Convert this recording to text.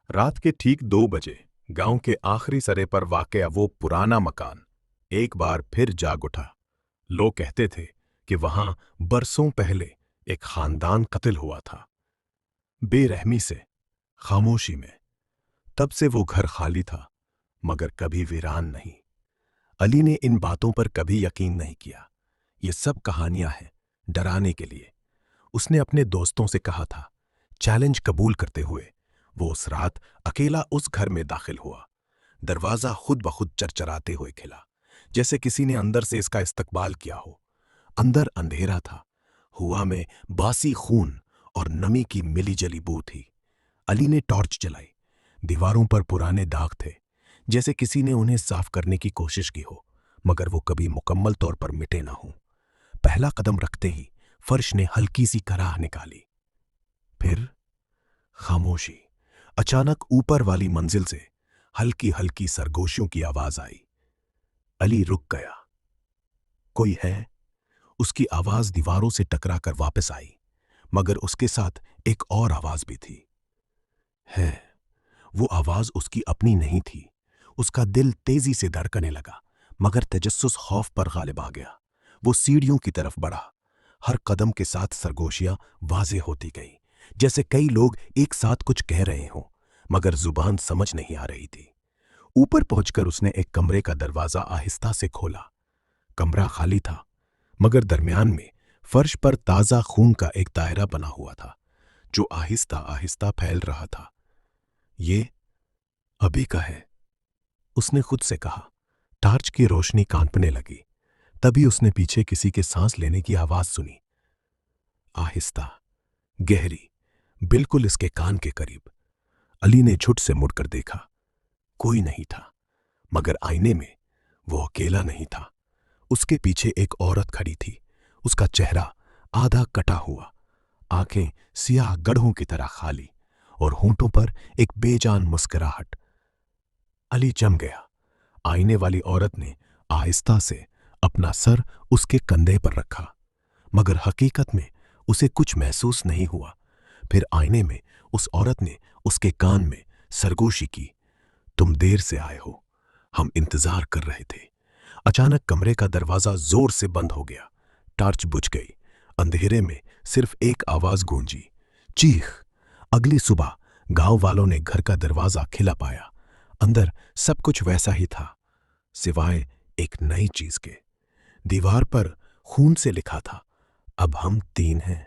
रात के ठीक 2 बजे गांव के आखिरी सरे पर वाक़या वो पुराना मकान एक बार फिर जाग उठा। लोग कहते थे कि वहां बरसों पहले एक खानदान कत्ल हुआ था, बेरहमी से, खामोशी में। तब से वो घर खाली था, मगर कभी वीरान नहीं। अली ने इन बातों पर कभी यकीन नहीं किया। ये सब कहानियां हैं डराने के लिए। उसने अपने दोस्तों से कहा था। चैलेंज कबूल करते हुए वो उस रात अकेला उस घर में दाखिल हुआ। दरवाजा खुद ब खुद चरचराते हुए खिला, जैसे किसी ने अंदर से इसका इस्तकबाल किया हो। अंदर अंधेरा था, हवा में बासी खून और नमी की मिली जली बू थी। अली ने टॉर्च जलाई। दीवारों पर पुराने दाग थे, जैसे किसी ने उन्हें साफ करने की कोशिश की हो, मगर वो कभी मुकम्मल तौर पर मिटे ना हों। पहला कदम रखते ही फर्श ने हल्की सी कराह निकाली। फिर खामोशी। अचानक ऊपर वाली मंजिल से हल्की हल्की सरगोशियों की आवाज आई। अली रुक गया। कोई है? उसकी आवाज दीवारों से टकराकर वापस आई, मगर उसके साथ एक और आवाज भी थी। है। वो आवाज उसकी अपनी नहीं थी। उसका दिल तेजी से धड़कने लगा, मगर तजस्सुस खौफ पर गालिब आ गया। वो सीढ़ियों की तरफ बढ़ा। हर कदम के साथ सरगोशियां वाज़ेह होती गईं, जैसे कई लोग एक साथ कुछ कह रहे हों, मगर जुबान समझ नहीं आ रही थी। ऊपर पहुंचकर उसने एक कमरे का दरवाजा आहिस्ता से खोला। कमरा खाली था, मगर दरमियान में फर्श पर ताजा खून का एक दायरा बना हुआ था, जो आहिस्ता आहिस्ता फैल रहा था। ये अभी का है, उसने खुद से कहा। टार्च की रोशनी कांपने लगी। तभी उसने पीछे किसी के सांस लेने की आवाज सुनी, आहिस्ता, गहरी, बिल्कुल इसके कान के करीब। अली ने झुट से मुड़कर देखा। कोई नहीं था, मगर आईने में वो अकेला नहीं था। उसके पीछे एक औरत खड़ी थी। उसका चेहरा आधा कटा हुआ, आंखें सियाह गढ़ों की तरह खाली, और होंठों पर एक बेजान मुस्कुराहट। अली जम गया। आईने वाली औरत ने आहिस्ता से अपना सर उसके कंधे पर रखा, मगर हकीकत में उसे कुछ महसूस नहीं हुआ। फिर आईने में उस औरत ने उसके कान में सरगोशी की, तुम देर से आए हो, हम इंतजार कर रहे थे। अचानक कमरे का दरवाजा जोर से बंद हो गया। टार्च बुझ गई। अंधेरे में सिर्फ एक आवाज गूंजी, चीख। अगली सुबह गांव वालों ने घर का दरवाजा खिला पाया। अंदर सब कुछ वैसा ही था, सिवाय एक नई चीज के। दीवार पर खून से लिखा था, अब हम 3 हैं।